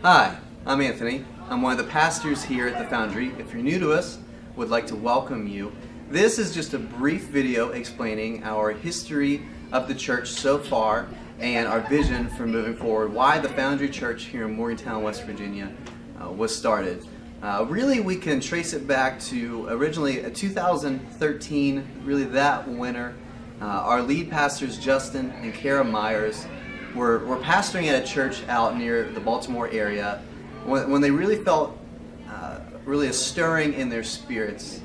Hi, I'm Anthony. I'm one of the pastors here at the Foundry. If you're new to us, would like to welcome you. This is just a brief video explaining our history of the church so far and our vision for moving forward, why the Foundry Church here in Morgantown, West Virginia was started. Really, we can trace it back to originally 2013, really that winter. Our lead pastors, Justin and Kara Myers, were pastoring at a church out near the Baltimore area when they really felt really a stirring in their spirits.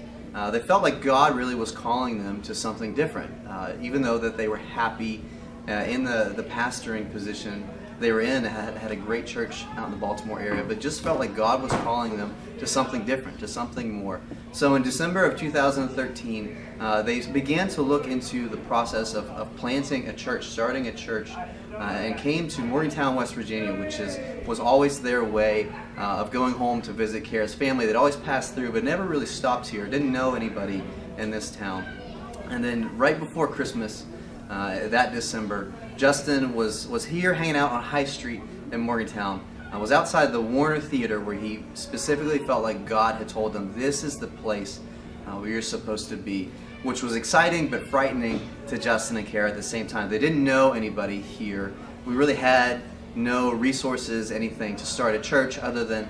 They felt like God really was calling them to something different, even though that they were happy in the pastoring position they were in, had a great church out in the Baltimore area, but just felt like God was calling them to something different, to something more. So in December of 2013, they began to look into the process of planting a church, starting a church, and came to Morgantown, West Virginia, which was always their way of going home to visit Kara's family. They'd always passed through, but never really stopped here, didn't know anybody in this town. And then right before Christmas, that December, Justin was here hanging out on High Street in Morgantown. Was outside the Warner Theater where he specifically felt like God had told him, this is the place where you're supposed to be, which was exciting but frightening to Justin and Kara at the same time. They didn't know anybody here. We really had no resources, anything to start a church other than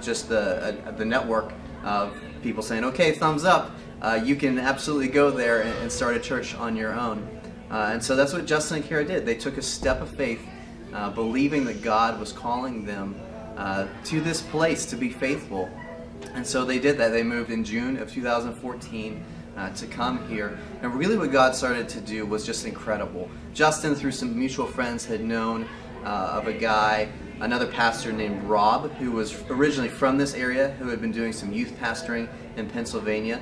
just the network of people saying, okay, thumbs up, you can absolutely go there and start a church on your own. And so that's what Justin and Kara did. They took a step of faith, believing that God was calling them to this place to be faithful. And so they did that. They moved in June of 2014 to come here. And really what God started to do was just incredible. Justin, through some mutual friends, had known of a guy, another pastor named Rob, who was originally from this area, who had been doing some youth pastoring in Pennsylvania.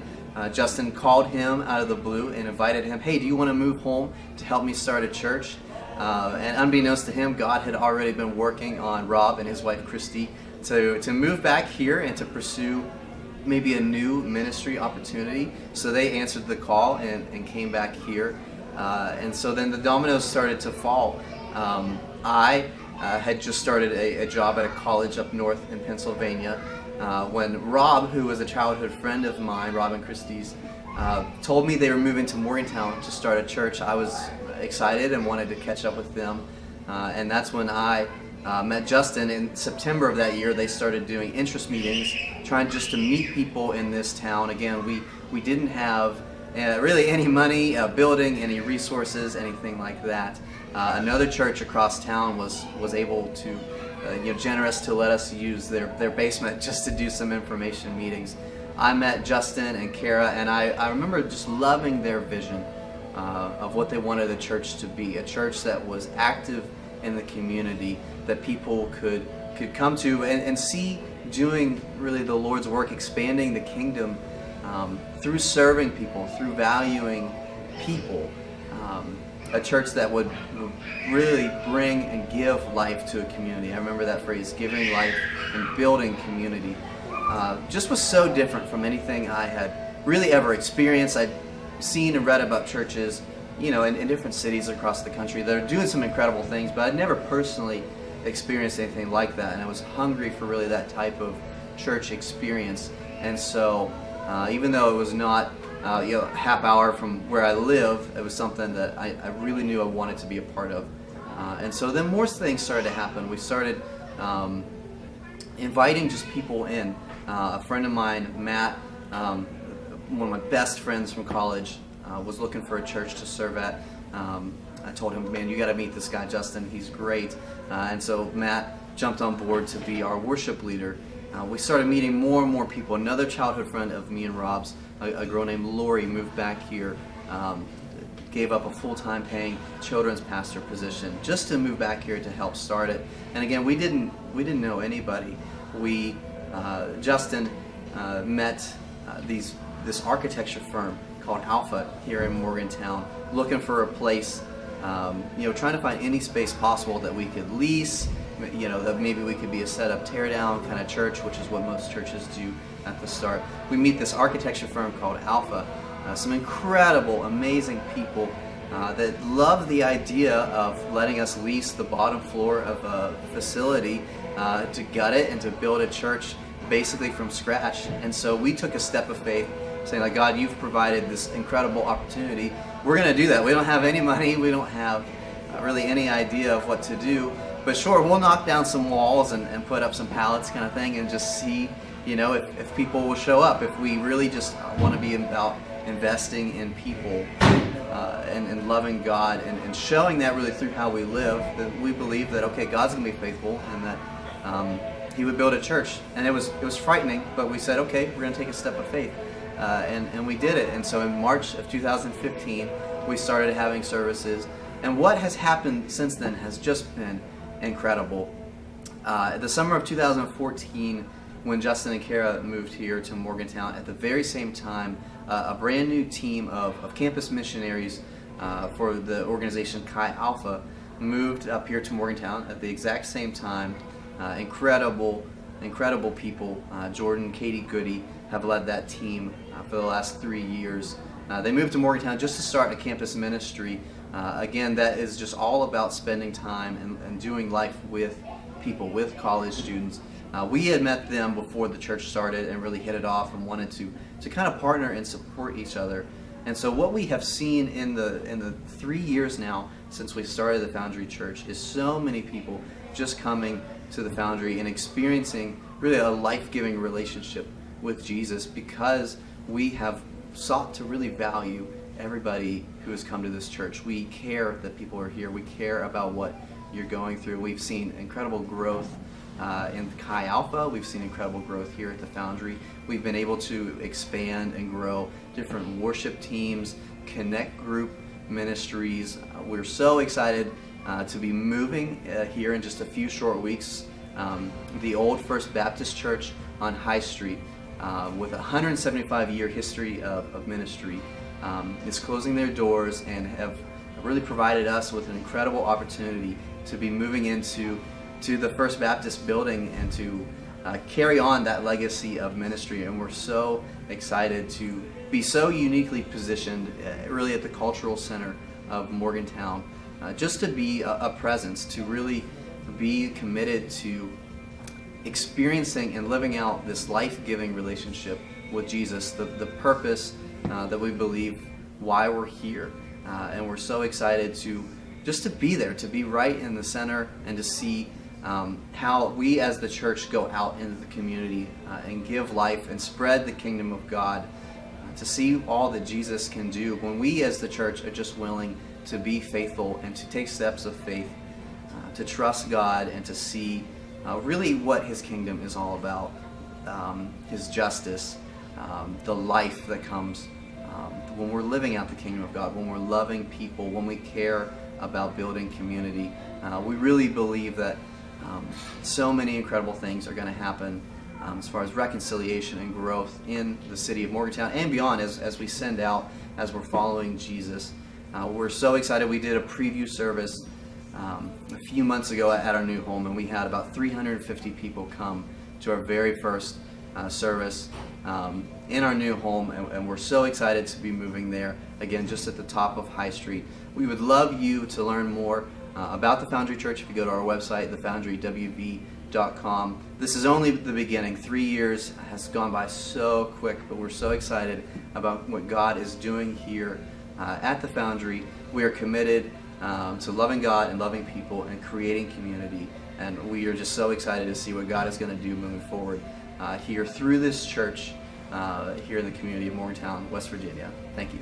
Justin called him out of the blue and invited him, hey, do you want to move home to help me start a church? And unbeknownst to him, God had already been working on Rob and his wife Christy to move back here and to pursue maybe a new ministry opportunity. So they answered the call and came back here. And so then the dominoes started to fall. I had just started a job at a college up north in Pennsylvania. When Rob, who was a childhood friend of mine, Rob and Christie's, told me they were moving to Morgantown to start a church, I was excited and wanted to catch up with them. And that's when I met Justin. In September of that year, they started doing interest meetings, trying just to meet people in this town. Again, we didn't have really any money, building, any resources, anything like that. Another church across town was able to generous to let us use their basement just to do some information meetings. I met Justin and Kara, and I remember just loving their vision of what they wanted the church to be, a church that was active in the community, that people could come to and see doing really the Lord's work, expanding the kingdom through serving people, through valuing people. A church that would really bring and give life to a community. I remember that phrase, giving life and building community. Just was so different from anything I had really ever experienced. I'd seen and read about churches, in different cities across the country that are doing some incredible things, but I'd never personally experienced anything like that, and I was hungry for really that type of church experience. And so, even though it was not half hour from where I live, it was something that I really knew I wanted to be a part of. And so then more things started to happen. We started inviting just people in. A friend of mine, Matt, one of my best friends from college, was looking for a church to serve at. I told him, man, you got to meet this guy, Justin. He's great. And so Matt jumped on board to be our worship leader. We started meeting more and more people. Another childhood friend of me and Rob's, a girl named Lori, moved back here, gave up a full-time paying children's pastor position just to move back here to help start it. And again, we didn't know anybody. Justin met this architecture firm called Alpha here in Morgantown, looking for a place, trying to find any space possible that we could lease, that maybe we could be a set-up, tear-down kind of church, which is what most churches do at the start. We meet this architecture firm called Alpha, some incredible, amazing people, that love the idea of letting us lease the bottom floor of a facility to gut it and to build a church basically from scratch. And so we took a step of faith, saying like, God, you've provided this incredible opportunity. We're going to do that. We don't have any money. We don't have really any idea of what to do. But sure, we'll knock down some walls and put up some pallets kind of thing and just see, if people will show up. If we really just want to be about investing in people and loving God and showing that really through how we live, that we believe that, okay, God's going to be faithful and that He would build a church. And it was frightening, but we said, okay, we're going to take a step of faith. And we did it. And so in March of 2015, we started having services. And what has happened since then has just been incredible. The summer of 2014, when Justin and Kara moved here to Morgantown, at the very same time, a brand new team of campus missionaries for the organization Chi Alpha moved up here to Morgantown at the exact same time. Incredible people. Jordan and Katie Goody have led that team for the last 3 years. They moved to Morgantown just to start a campus ministry. Again, that is just all about spending time and doing life with people, with college students. We had met them before the church started and really hit it off and wanted to kind of partner and support each other. And so what we have seen in the 3 years now since we started the Foundry Church is so many people just coming to the Foundry and experiencing really a life-giving relationship with Jesus, because we have sought to really value everybody who has come to this church. We care that people are here. We care about what you're going through. We've seen incredible growth in Chi Alpha. We've seen incredible growth here at the Foundry. We've been able to expand and grow different worship teams, connect group ministries. We're so excited to be moving here in just a few short weeks. The old First Baptist Church on High Street, with a 175-year history of ministry, is closing their doors and have really provided us with an incredible opportunity to be moving into the First Baptist building and to carry on that legacy of ministry. And we're so excited to be so uniquely positioned really at the cultural center of Morgantown, just to be a presence, to really be committed to experiencing and living out this life-giving relationship with Jesus, the purpose that we believe why we're here. And we're so excited to just to be there, to be right in the center, and to see how we as the church go out into the community and give life and spread the kingdom of God, to see all that Jesus can do when we as the church are just willing to be faithful and to take steps of faith, to trust God and to see really what His kingdom is all about, His justice, the life that comes when we're living out the kingdom of God, when we're loving people, when we care about building community. We really believe that so many incredible things are going to happen as far as reconciliation and growth in the city of Morgantown and beyond as we send out, as we're following Jesus. We're so excited. We did a preview service a few months ago at our new home, and we had about 350 people come to our very first service in our new home, and we're so excited to be moving there, again, just at the top of High Street. We would love you to learn more about the Foundry Church if you go to our website, thefoundrywv.com. This is only the beginning. 3 years has gone by so quick, but we're so excited about what God is doing here at the Foundry. We are committed to loving God and loving people and creating community, and we are just so excited to see what God is going to do moving forward here through this church here in the community of Morgantown, West Virginia. Thank you.